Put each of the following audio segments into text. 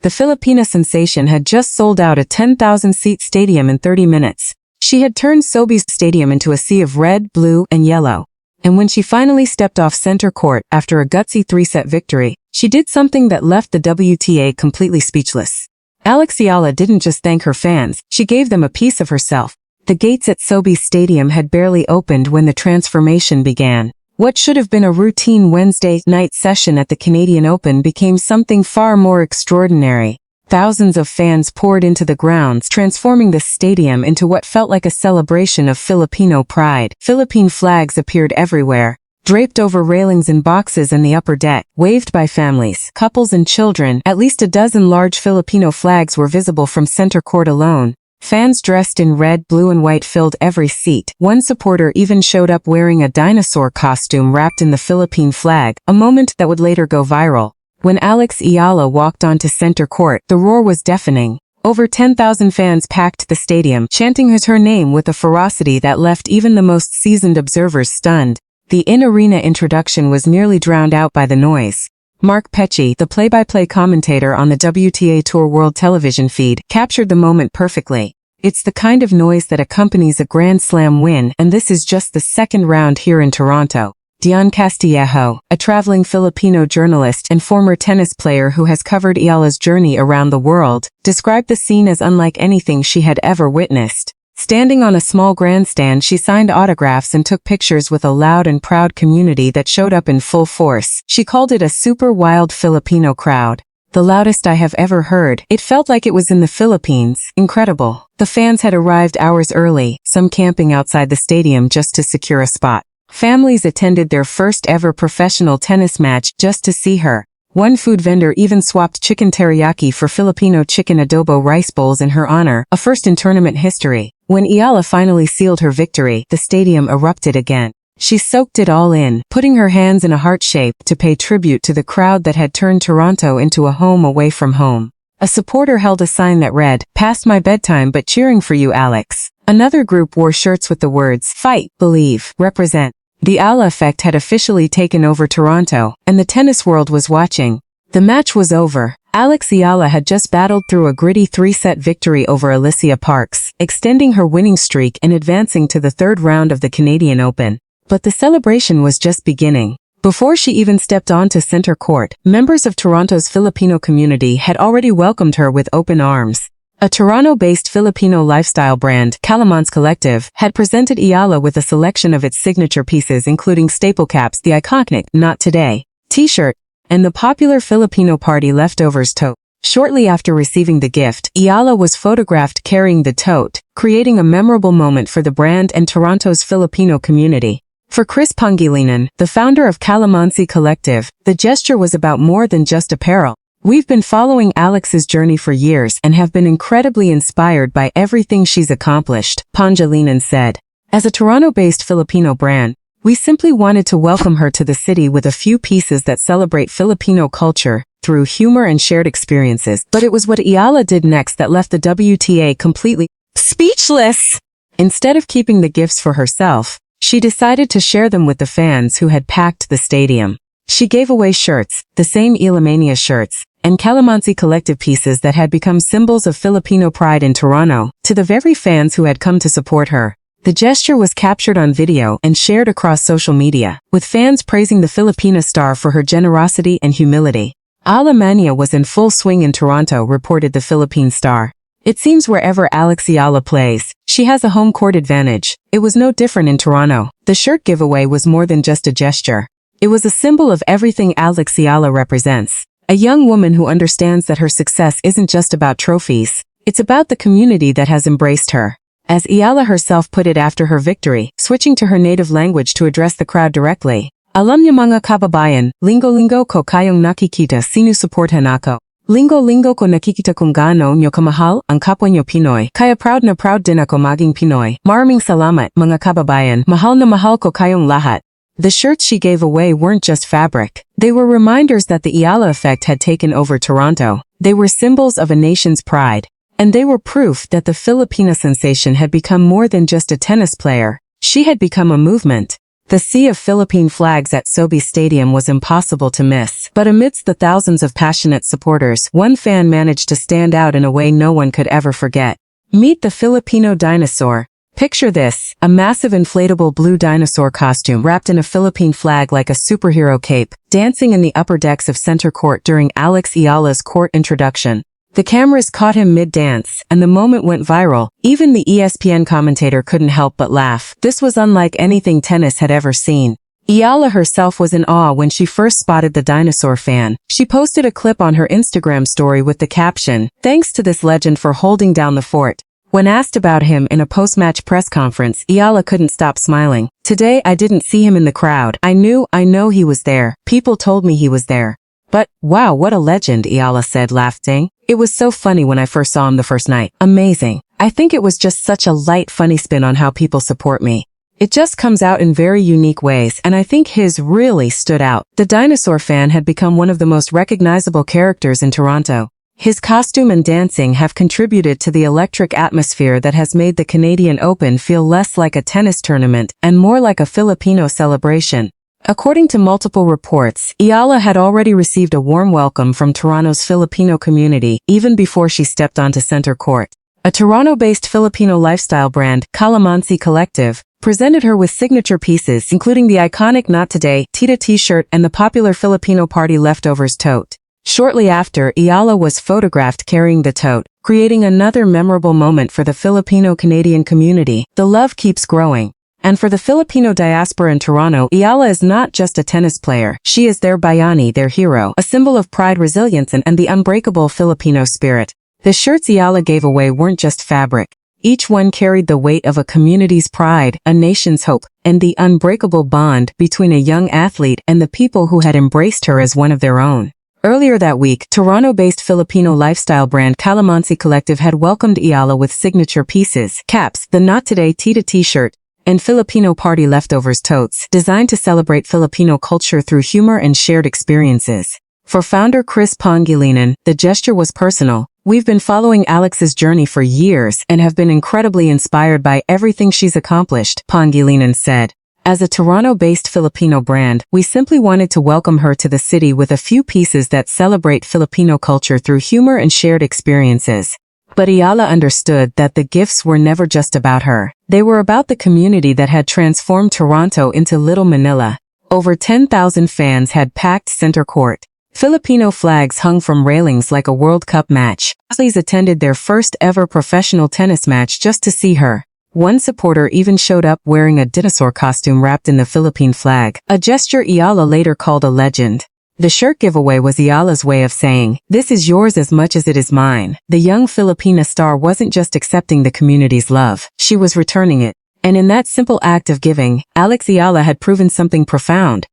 the Filipina sensation had just sold out a 10,000-seat stadium in 30 minutes. She had turned Sobeys Stadium into a sea of red, blue, and yellow. And when she finally stepped off center court after a gutsy 3-set victory, she did something that left the WTA completely speechless. Eala didn't just thank her fans, she gave them a piece of herself. The gates at Sobeys Stadium had barely opened when the transformation began. What should have been a routine Wednesday night session at the Canadian Open became something far more extraordinary. Thousands of fans poured into the grounds, transforming the stadium into what felt like a celebration of Filipino pride. Philippine flags appeared everywhere, draped over railings in boxes in the upper deck, waved by families, couples and children. At least a dozen large Filipino flags were visible from center court alone. Fans dressed in red, blue and white filled every seat. One supporter even showed up wearing a dinosaur costume wrapped in the Philippine flag, a moment that would later go viral. When Eala walked onto center court, the roar was deafening. Over 10,000 fans packed the stadium, chanting her name with a ferocity that left even the most seasoned observers stunned. The in-arena introduction was nearly drowned out by the noise. Mark Pecci, the play-by-play commentator on the WTA Tour World Television feed, captured the moment perfectly. It's the kind of noise that accompanies a Grand Slam win, and this is just the second round here in Toronto. Dion Castillejo, a traveling Filipino journalist and former tennis player who has covered Eala's journey around the world, described the scene as unlike anything she had ever witnessed. Standing on a small grandstand, she signed autographs and took pictures with a loud and proud community that showed up in full force. She called it a super wild Filipino crowd. The loudest I have ever heard. It felt like it was in the Philippines. Incredible. The fans had arrived hours early, some camping outside the stadium just to secure a spot. Families attended their first ever professional tennis match just to see her. One food vendor even swapped chicken teriyaki for Filipino chicken adobo rice bowls in her honor, a first in tournament history. When Eala finally sealed her victory, the stadium erupted again. She soaked it all in, putting her hands in a heart shape to pay tribute to the crowd that had turned Toronto into a home away from home. A supporter held a sign that read, "Past my bedtime but cheering for you, Alex." Another group wore shirts with the words, "Fight, Believe, Represent." The Eala effect had officially taken over Toronto, and the tennis world was watching. The match was over. Eala had just battled through a gritty 3-set victory over Alicia Parks, extending her winning streak and advancing to the third round of the Canadian Open. But the celebration was just beginning. Before she even stepped onto center court, members of Toronto's Filipino community had already welcomed her with open arms. A Toronto-based Filipino lifestyle brand, Kalamansi Collective, had presented Eala with a selection of its signature pieces including staple caps, the iconic "Not Today" t-shirt, and the popular Filipino Party Leftovers tote. Shortly after receiving the gift, Eala was photographed carrying the tote, creating a memorable moment for the brand and Toronto's Filipino community. For Chris Pangilinan, the founder of Kalamansi Collective, the gesture was about more than just apparel. "We've been following Alex's journey for years and have been incredibly inspired by everything she's accomplished," Pangilinan said. As a Toronto-based Filipino brand, we simply wanted to welcome her to the city with a few pieces that celebrate Filipino culture through humor and shared experiences. But it was what Eala did next that left the WTA completely speechless. Instead of keeping the gifts for herself, she decided to share them with the fans who had packed the stadium. She gave away shirts, the same Eala-mania shirts, and Kalamansi Collective pieces that had become symbols of Filipino pride in Toronto, to the very fans who had come to support her. The gesture was captured on video and shared across social media, with fans praising the Filipina star for her generosity and humility. Eala-mania was in full swing in Toronto, reported the Philippine Star. "It seems wherever Eala plays, she has a home court advantage. It was no different in Toronto." The shirt giveaway was more than just a gesture. It was a symbol of everything Eala represents. A young woman who understands that her success isn't just about trophies. It's about the community that has embraced her. As Eala herself put it after her victory, switching to her native language to address the crowd directly. "Alam niyo mga kababayan, linggo-linggo ko kayong nakikita sinusuportahan ako. Linggo-linggo ko nakikita kung gaano nyo kamahal ang kapwa nyo Pinoy. Kaya proud na proud din ako maging Pinoy. Maraming salamat, mga kababayan. Mahal na mahal ko kayong lahat." The shirts she gave away weren't just fabric. They were reminders that the Eala effect had taken over Toronto. They were symbols of a nation's pride. And they were proof that the Filipina sensation had become more than just a tennis player. She had become a movement. The sea of Philippine flags at Sobeys Stadium was impossible to miss. But amidst the thousands of passionate supporters, one fan managed to stand out in a way no one could ever forget. Meet the Filipino dinosaur. Picture this, a massive inflatable blue dinosaur costume wrapped in a Philippine flag like a superhero cape, dancing in the upper decks of center court during Alex Eala's court introduction. The cameras caught him mid-dance, and the moment went viral. Even the ESPN commentator couldn't help but laugh. This was unlike anything tennis had ever seen. Eala herself was in awe when she first spotted the dinosaur fan. She posted a clip on her Instagram story with the caption, "Thanks to this legend for holding down the fort." When asked about him in a post-match press conference, Eala couldn't stop smiling. "Today I didn't see him in the crowd. I know he was there. People told me he was there. But, wow, what a legend," Eala said, laughing. "It was so funny when I first saw him the first night. Amazing. I think it was just such a light, funny spin on how people support me. It just comes out in very unique ways, and I think his really stood out." The dinosaur fan had become one of the most recognizable characters in Toronto. His costume and dancing have contributed to the electric atmosphere that has made the Canadian Open feel less like a tennis tournament and more like a Filipino celebration. According to multiple reports, Eala had already received a warm welcome from Toronto's Filipino community even before she stepped onto center court. A Toronto-based Filipino lifestyle brand, Kalamansi Collective, presented her with signature pieces including the iconic Not Today Tita t-shirt and the popular Filipino Party Leftovers tote. Shortly after, Eala was photographed carrying the tote, creating another memorable moment for the Filipino-Canadian community. The love keeps growing. And for the Filipino diaspora in Toronto, Eala is not just a tennis player. She is their bayani, their hero, a symbol of pride, resilience, and the unbreakable Filipino spirit. The shirts Eala gave away weren't just fabric. Each one carried the weight of a community's pride, a nation's hope, and the unbreakable bond between a young athlete and the people who had embraced her as one of their own. Earlier that week, Toronto-based Filipino lifestyle brand Kalamansi Collective had welcomed Eala with signature pieces, caps, the Not Today Tita t-shirt, and Filipino Party Leftovers totes, designed to celebrate Filipino culture through humor and shared experiences. For founder Chris Pangilinan, the gesture was personal. "We've been following Alex's journey for years and have been incredibly inspired by everything she's accomplished," Pangilinan said. "As a Toronto-based Filipino brand, we simply wanted to welcome her to the city with a few pieces that celebrate Filipino culture through humor and shared experiences." But Eala understood that the gifts were never just about her. They were about the community that had transformed Toronto into Little Manila. Over 10,000 fans had packed center court. Filipino flags hung from railings like a World Cup match. Athletes attended their first ever professional tennis match just to see her. One supporter even showed up wearing a dinosaur costume wrapped in the Philippine flag, a gesture Eala later called a legend. The shirt giveaway was Eala's way of saying, "This is yours as much as it is mine." The young Filipina star wasn't just accepting the community's love, she was returning it. And in that simple act of giving, Alex Eala had proven something profound.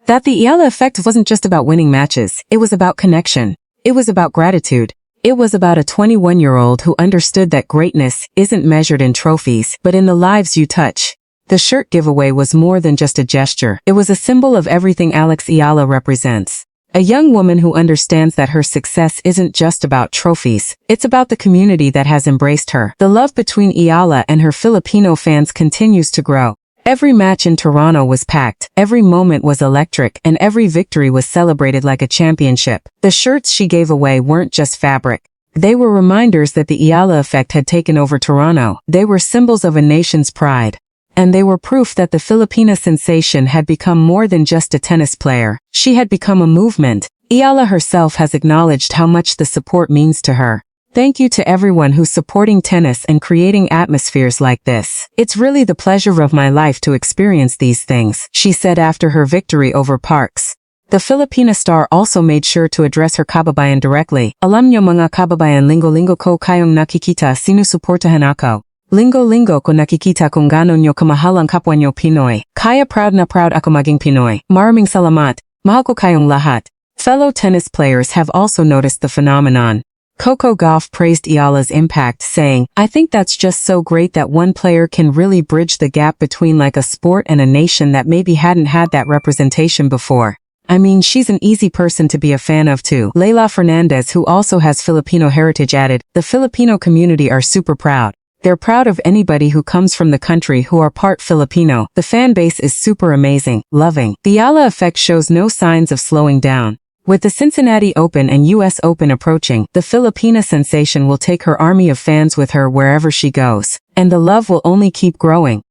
That the Eala effect wasn't just about winning matches, it was about connection. It was about gratitude. It was about a 21-year-old who understood that greatness isn't measured in trophies, but in the lives you touch. The shirt giveaway was more than just a gesture. It was a symbol of everything Alex Eala represents. A young woman who understands that her success isn't just about trophies. It's about the community that has embraced her. The love between Eala and her Filipino fans continues to grow. Every match in Toronto was packed, every moment was electric, and every victory was celebrated like a championship. The shirts she gave away weren't just fabric. They were reminders that the Eala effect had taken over Toronto. They were symbols of a nation's pride. And they were proof that the Filipina sensation had become more than just a tennis player. She had become a movement. Eala herself has acknowledged how much the support means to her. "Thank you to everyone who's supporting tennis and creating atmospheres like this. It's really the pleasure of my life to experience these things," she said after her victory over Parks. The Filipina star also made sure to address her kababayan directly. "Alam niyo mga kababayan, linggo-linggo ko kayong nakikita, sinusuportahan ako. Linggo-linggo ko nakikita kung gaano niyo kamahal ang kapwa niyo Pinoy. Kaya proud na proud ako maging Pinoy. Maraming salamat. Mahal ko kayong lahat." Fellow tennis players have also noticed the phenomenon. Coco Gauff praised Eala's impact, saying, "I think that's just so great that one player can really bridge the gap between like a sport and a nation that maybe hadn't had that representation before. I mean, she's an easy person to be a fan of too." Leila Fernandez, who also has Filipino heritage, added, "The Filipino community are super proud. They're proud of anybody who comes from the country who are part Filipino. The fan base is super amazing, loving. The Eala effect shows no signs of slowing down. With the Cincinnati Open and US Open approaching, the Filipina sensation will take her army of fans with her wherever she goes. And the love will only keep growing.